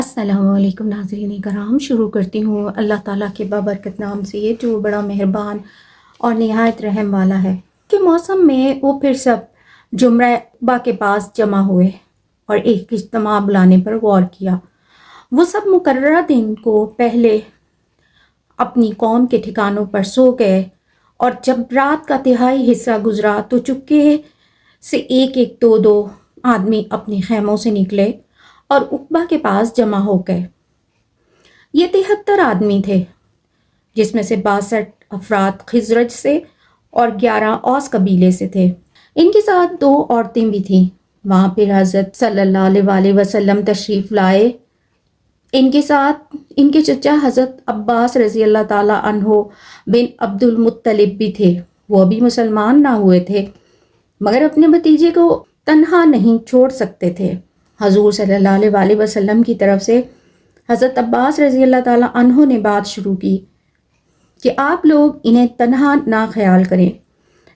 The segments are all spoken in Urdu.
السلام علیکم ناظرین کرام، شروع کرتی ہوں اللہ تعالیٰ کے بابرکت نام سے جو بڑا مہربان اور نہایت رحم والا ہے کہ موسم میں وہ پھر سب جمرہ عقبہ کے پاس جمع ہوئے اور ایک اجتماع بلانے پر غور کیا۔ وہ سب مقررہ دن کو پہلے اپنی قوم کے ٹھکانوں پر سو گئے اور جب رات کا تہائی حصہ گزرا تو چپکے سے ایک ایک دو آدمی اپنے خیموں سے نکلے اور عقبہ کے پاس جمع ہو گئے۔ یہ 73 آدمی تھے، جس میں سے 62 افراد خزرج سے اور 11 اوس قبیلے سے تھے۔ ان کے ساتھ 2 عورتیں بھی تھیں۔ وہاں پھر حضرت صلی اللہ علیہ وسلم تشریف لائے۔ ان کے ساتھ ان کے چچا حضرت عباس رضی اللہ تعالیٰ عنہ بن عبد المطلب بھی تھے۔ وہ بھی مسلمان نہ ہوئے تھے مگر اپنے بھتیجے کو تنہا نہیں چھوڑ سکتے تھے۔ حضور صلی اللہ علیہ وسلم کی طرف سے حضرت عباس رضی اللہ تعالیٰ عنہ نے بات شروع کی کہ آپ لوگ انہیں تنہا نہ خیال کریں،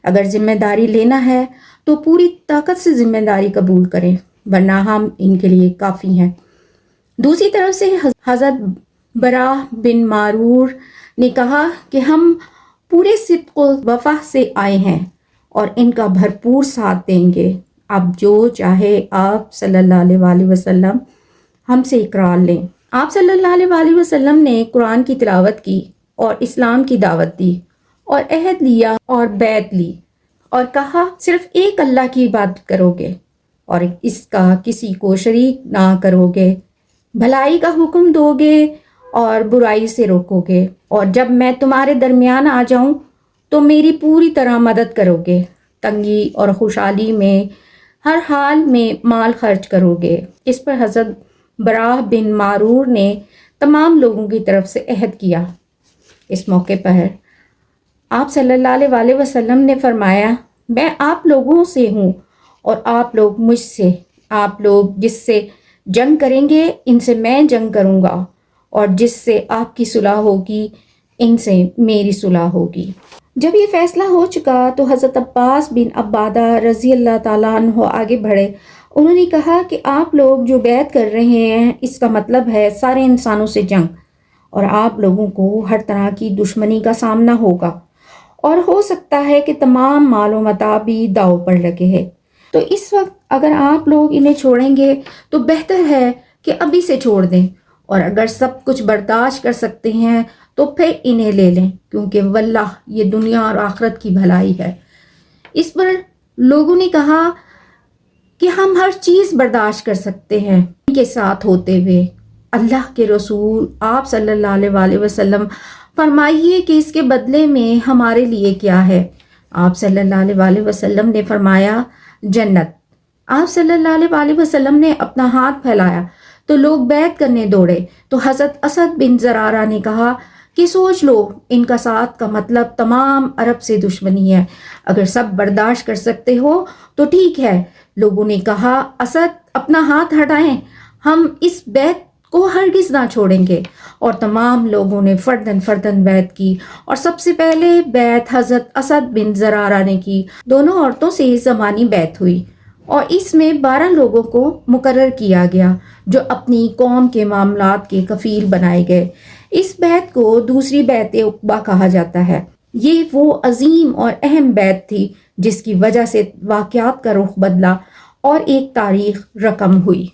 اگر ذمہ داری لینا ہے تو پوری طاقت سے ذمہ داری قبول کریں، ورنہ ہم ان کے لیے کافی ہیں۔ دوسری طرف سے حضرت براہ بن معرور نے کہا کہ ہم پورے صدق و وفا سے آئے ہیں اور ان کا بھرپور ساتھ دیں گے۔ اب جو چاہے آپ صلی اللہ علیہ وسلم ہم سے اقرار لیں۔ آپ صلی اللہ علیہ وسلم نے قرآن کی تلاوت کی اور اسلام کی دعوت دی اور عہد لیا اور بیعت لی اور کہا صرف ایک اللہ کی عبادت کرو گے اور اس کا کسی کو شریک نہ کرو گے، بھلائی کا حکم دو گے اور برائی سے روکو گے، اور جب میں تمہارے درمیان آ جاؤں تو میری پوری طرح مدد کرو گے، تنگی اور خوشحالی میں ہر حال میں مال خرچ کرو گے۔ اس پر حضرت براہ بن معرور نے تمام لوگوں کی طرف سے عہد کیا۔ اس موقع پر آپ صلی اللہ علیہ وسلم نے فرمایا، میں آپ لوگوں سے ہوں اور آپ لوگ مجھ سے، آپ لوگ جس سے جنگ کریں گے ان سے میں جنگ کروں گا، اور جس سے آپ کی صلح ہوگی ان سے میری صلح ہوگی۔ جب یہ فیصلہ ہو چکا تو حضرت عباس بن عبادہ رضی اللہ تعالیٰ عنہ آگے بڑھے۔ انہوں نے کہا کہ آپ لوگ جو بیعت کر رہے ہیں اس کا مطلب ہے سارے انسانوں سے جنگ، اور آپ لوگوں کو ہر طرح کی دشمنی کا سامنا ہوگا، اور ہو سکتا ہے کہ تمام مال و متاع بھی داؤ پر لگے ہے۔ تو اس وقت اگر آپ لوگ انہیں چھوڑیں گے تو بہتر ہے کہ ابھی سے چھوڑ دیں، اور اگر سب کچھ برداشت کر سکتے ہیں تو پھر انہیں لے لیں، کیونکہ واللہ یہ دنیا اور آخرت کی بھلائی ہے۔ اس پر لوگوں نے کہا کہ ہم ہر چیز برداشت کر سکتے ہیں ان کے ساتھ ہوتے ہوئے۔ اللہ کے رسول آپ صلی اللہ علیہ وسلم فرمائیے کہ اس کے بدلے میں ہمارے لیے کیا ہے؟ آپ صلی اللہ علیہ وسلم نے فرمایا، جنت۔ آپ صلی اللہ علیہ وسلم نے اپنا ہاتھ پھیلایا تو لوگ بیعت کرنے دوڑے، تو حضرت اسد بن زرارہ نے کہا کہ سوچ لو، ان کا ساتھ کا مطلب تمام عرب سے دشمنی ہے، اگر سب برداشت کر سکتے ہو تو ٹھیک ہے۔ لوگوں نے کہا، اسد اپنا ہاتھ ہٹائیں، ہم اس بیعت کو ہرگز نہ چھوڑیں گے، اور تمام لوگوں نے فرداً بیعت کی، اور سب سے پہلے بیعت حضرت اسد بن زرارہ نے کی۔ دونوں عورتوں سے زمانی بیعت ہوئی اور اس میں 12 لوگوں کو مقرر کیا گیا جو اپنی قوم کے معاملات کے کفیل بنائے گئے۔ اس بیعت کو دوسری بیعت عقبہ کہا جاتا ہے۔ یہ وہ عظیم اور اہم بیعت تھی جس کی وجہ سے واقعات کا رخ بدلا اور ایک تاریخ رقم ہوئی۔